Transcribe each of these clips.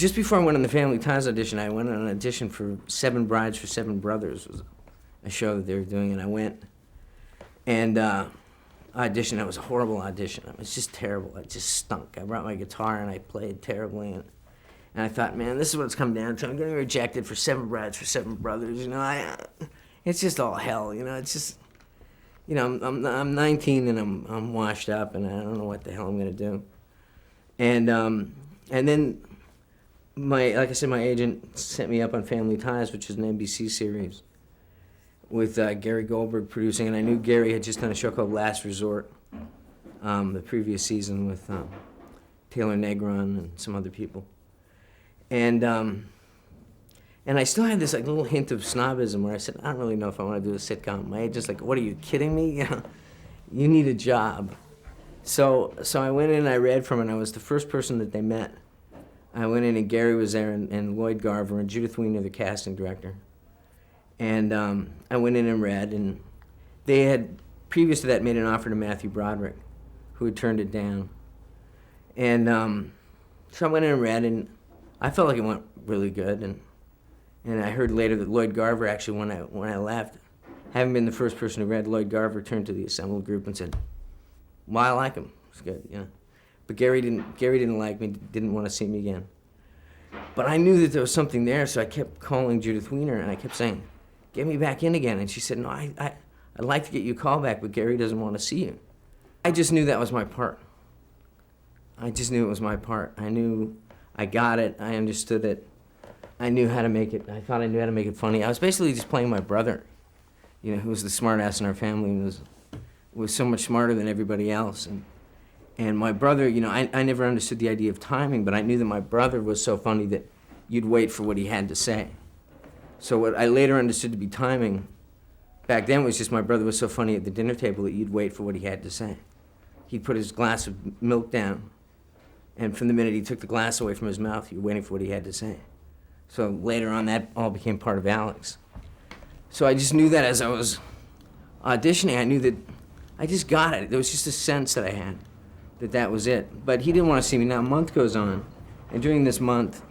just before I went on the Family Ties audition, I went on an audition for Seven Brides for Seven Brothers. It was a show that they were doing, and I went and auditioned. It was a horrible audition. It was just terrible. It just stunk. I brought my guitar and I played terribly, and I thought, man, this is what it's come down to. I'm getting rejected for Seven Brides for Seven Brothers. You know, it's just all hell. You know, it's just, you know, I'm 19 and I'm washed up, and I don't know what the hell I'm gonna do. And then like I said, my agent sent me up on Family Ties, which is an NBC series with Gary Goldberg producing, and I knew Gary had just done a show called Last Resort the previous season with Taylor Negron and some other people. And I still had this like little hint of snobism where I said, I don't really know if I want to do a sitcom. My agent's like, what, are you kidding me? You know, you need a job. So I went in and I read from it, and I was the first person that they met. I went in and Gary was there, and Lloyd Garver and Judith Weiner, the casting director. And I went in and read, and they had, previous to that, made an offer to Matthew Broderick, who had turned it down. And so I went in and read, and I felt like it went really good. And I heard later that Lloyd Garver, actually, when I left, having been the first person who read, Lloyd Garver turned to the assembled group and said, well, I like him. It's good, you know. But Gary didn't like me, didn't want to see me again. But I knew that there was something there, so I kept calling Judith Weiner, and I kept saying, get me back in again. And she said, no, I'd like to get you a call back, but Gary doesn't want to see you. I just knew that was my part. I just knew it was my part. I knew I got it. I understood it. I knew how to make it. I thought I knew how to make it funny. I was basically just playing my brother, you know, who was the smart ass in our family and was so much smarter than everybody else. And my brother, you know, I never understood the idea of timing, but I knew that my brother was so funny that you'd wait for what he had to say. So what I later understood to be timing back then was just my brother was so funny at the dinner table that you'd wait for what he had to say. He'd put his glass of milk down, and from the minute he took the glass away from his mouth, you were waiting for what he had to say. So later on, that all became part of Alex. So I just knew that as I was auditioning, I knew that I just got it. There was just a sense that I had that was it. But he didn't want to see me. Now, a month goes on, and during this month,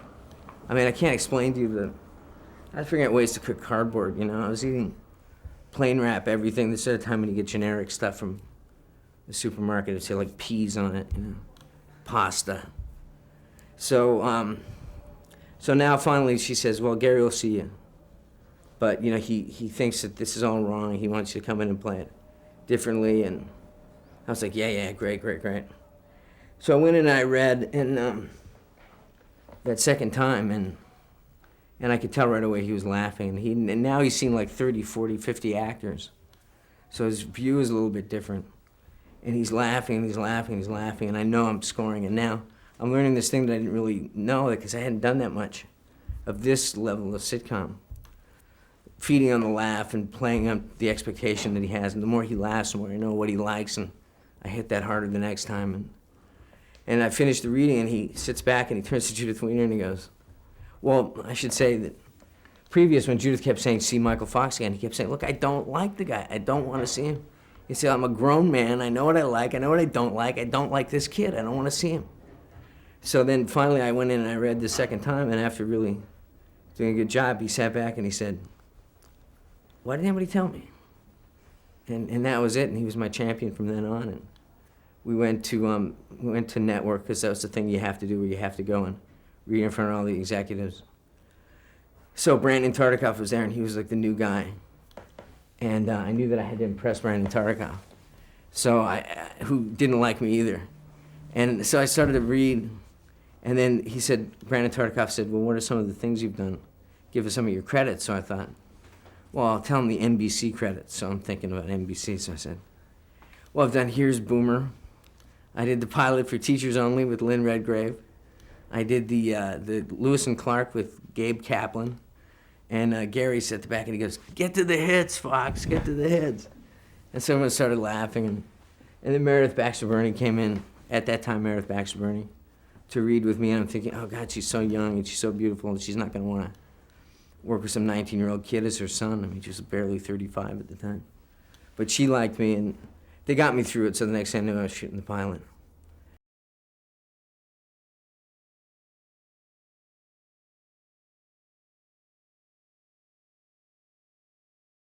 I mean, I can't explain to you that I was figuring out ways to cook cardboard, you know. I was eating plain wrap, everything. This is a time when you get generic stuff from the supermarket. It'd say, like, peas on it, you know, pasta. So, so now finally she says, well, Gary will see you. But, you know, he thinks that this is all wrong. He wants you to come in and play it differently. And I was like, yeah, great. So I went in and I read, and that second time, and I could tell right away he was laughing. And now he's seen like 30, 40, 50 actors. So his view is a little bit different. And he's laughing, and I know I'm scoring. And now I'm learning this thing that I didn't really know, because I hadn't done that much of this level of sitcom. Feeding on the laugh and playing up the expectation that he has. And the more he laughs, the more I know what he likes, and I hit that harder the next time. And I finished the reading, and he sits back and he turns to Judith Weiner and he goes, well, I should say that previous, when Judith kept saying, see Michael Fox again, he kept saying, look, I don't like the guy. I don't want to see him. He said, I'm a grown man. I know what I like. I know what I don't like. I don't like this kid. I don't want to see him. So then finally I went in and I read the second time, and after really doing a good job, he sat back and he said, why didn't anybody tell me? And that was it, and he was my champion from then on. And we went to network, because that was the thing you have to do, where you have to go and read in front of all the executives. So Brandon Tartikoff was there, and he was like the new guy. And I knew that I had to impress Brandon Tartikoff, so who didn't like me either. And so I started to read, and then he said, Brandon Tartikoff said, well, what are some of the things you've done? Give us some of your credits. So I thought, well, I'll tell him the NBC credits. So I'm thinking about NBC. So I said, well, I've done Here's Boomer. I did the pilot for Teachers Only with Lynn Redgrave. I did the Lewis and Clark with Gabe Kaplan. And Gary sat at the back and he goes, get to the hits, Fox, get to the hits. And someone started laughing. And then Meredith Baxter Burney came in, at that time, Meredith Baxter Burney, to read with me. And I'm thinking, oh, God, she's so young and she's so beautiful, and she's not going to want to work with some 19-year-old kid as her son. I mean, she was barely 35 at the time. But she liked me, and they got me through it, so the next thing I knew, I was shooting the pilot.